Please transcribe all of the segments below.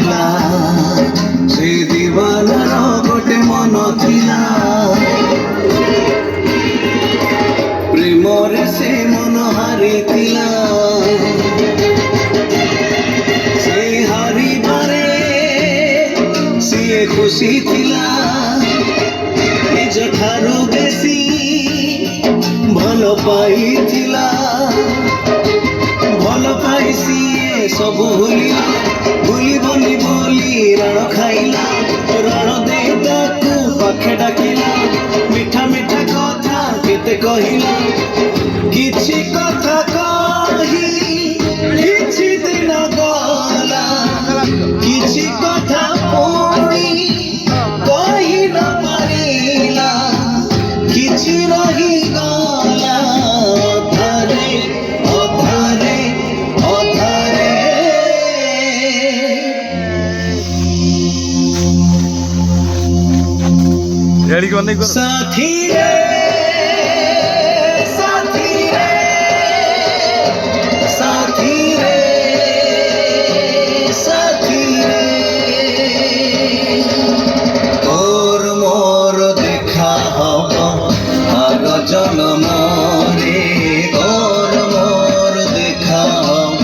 ଥିଲା ସେ ଦିବାନାର ଗୋଟେ ମନ ଥିଲା ପ୍ରେମରେ ସେ ମନ ହାରିଥିଲା ସେ ହାରିବାରେ ସିଏ ଖୁସି ଥିଲା ନିଜ ଠାରୁ ବେଶୀ ଭଲ ପାଇଥିଲା ଭଲ ପାଇ ସିଏ ସବୁ ଭୁଲିଲା ଭୁଲିବନି ବୋଲି ରାଣ ଖାଇଲା ରାଣ ଦେଇ ତାକୁ ପାଖେ ଡାକିଲା ମିଠା ମିଠା କଥା କେତେ କହିଲା କିଛି କଥା କହି କିଛି ଦିନ ଗଲା କିଛି କଥା ପୁଣି କହି ନ ପାରିଲା କିଛି ରହିଗଲା ଅଧାରେ ଅଧାରେ ଅଧାରେ ସାଥୀ ରେ ସାଥୀ ରେ साथी रे साथी रे और मोर देखा हब आग जन्म रे और मोर देखा हब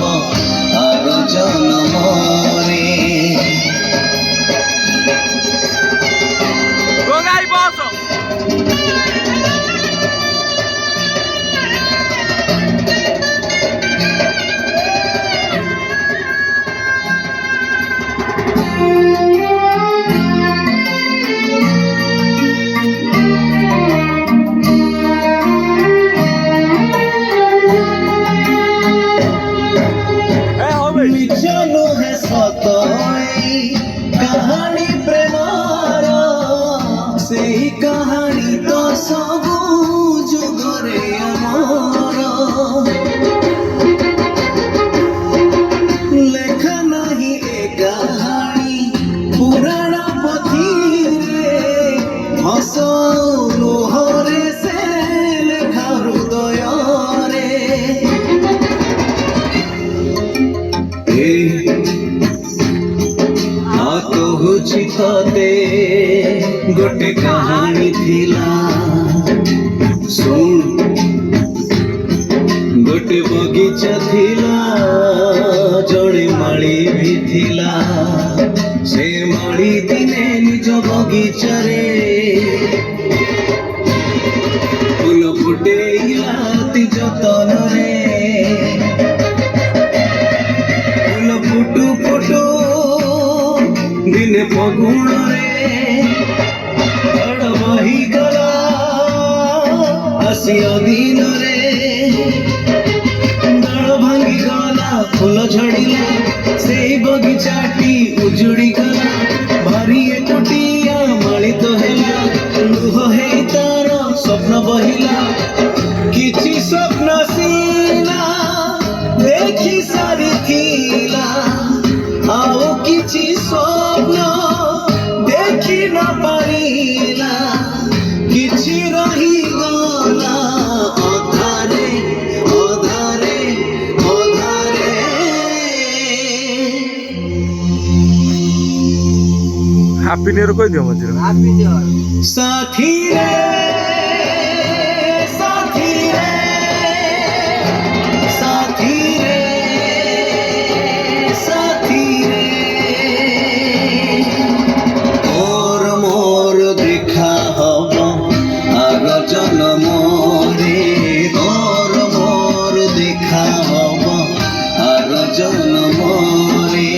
आग जन्म रे गोगाई बस मिछनु है सतई कहानी प्रेमार से कहानी तो सबु जुगरे अमर लेखा नहीं ए कहानी पुराण पथी रे हस लुहरे से लेखा हृदय रे कहुची तते गोटे कहानी थिला सुन गोटे बगीचा थिला जड़े माली भी थिला से माली दिने निज बगीचा रे फूल फुटेइला ती जतन रे फूल फुटू फुटू दिने फगुण रे बड़ बही गला आसिया दिन रे दल भांगी गला फूल झड़िला से बगीचाटी उजुड़ी गला भारी एकुटिया माली तो हेला लुह हे तार स्वप्न बहिला किछि स्वप्न सीना देखी सारी थिला आओ किछि स्वप्न देखी न पारिला किछि रही गला अधारे अधारे अधारे हैप्पी न्यू ईयर कह दियो मझे हैप्पी न्यू ईयर साथी रे साथी रे साथी रे साथी रे और मोर देखा हब आग जन्म रे और मोर देखा हब आग जन्म रे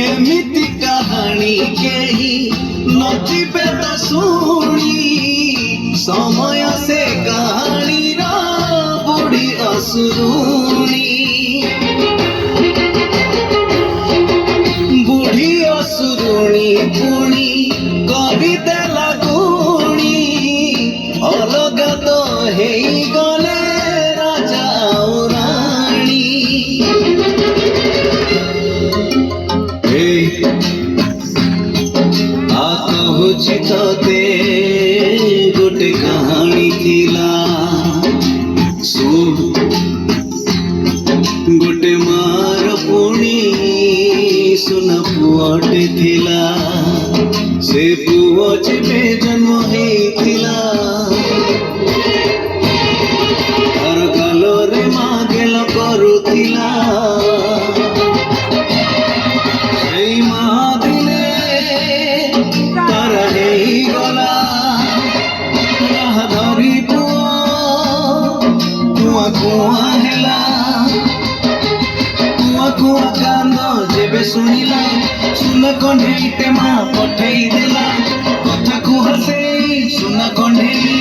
एमिति कहानी केही नजिबे तो शुणी समय से कहानी रा बुढ़ी असुरुणी बुढ़ी असुरुणी पुणी कवि देला गुणी ହେଇଗଲେ ରାଜା ଆଉ ରାଣୀ। କହୁଛି ତତେ ଗୋଟେ କାହାଣୀ ଥିଲା ଶୁଣ। ଗୋଟେ ମାର ପୁଣି ସୁନା ପୁଅଟେ ଥିଲା। ସେ ପୁଅ ଯେବେ ଜନ୍ମ ହେଇଥିଲା ତାର ଗାଲରେ ମା ଗେଲ କରୁଥିଲା। ସେଇ ମା ଦିନେ ତାର ହେଇଗଲା ରାହ ଧରି ପୁଅ କୁଆ କୁଆ ହେଲା। କୁଆ କୁଆ କାନ୍ଦ ଯେବେ ଶୁଣିଲା ସୁନା କଣ୍ଢେଇଟେ ମା ପଠେଇ ଦେଲା। କଥାକୁ ହସେଇ ସୁନା କଣ୍ଢେଇ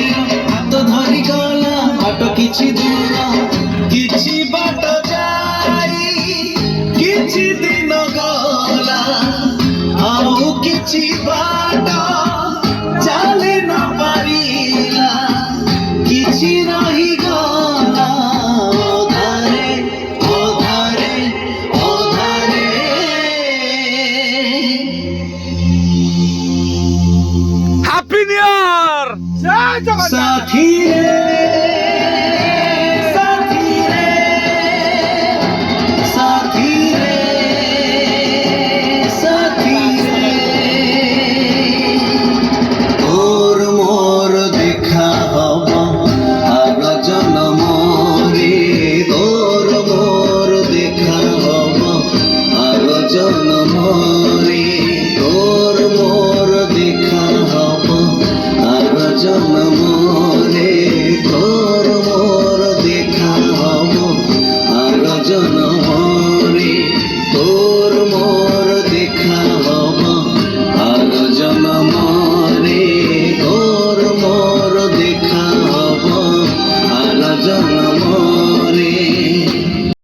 ହାତ ଧରି ଗଲା ବାଟ କିଛି ଦୂର। କିଛି ବାଟ ଯାଇ କିଛି ଦିନ ଗଲା ଆଉ କିଛି ବାଟ ଚାଲି ନ ପାରିଲା। କିଛି ରହିଗଲା ଅଧାରେ ଅଧାରେ ଅଧାରେ। হ্যাপি নিউ ইয়ার জয় জগন্নাথ। ସାଥିରେ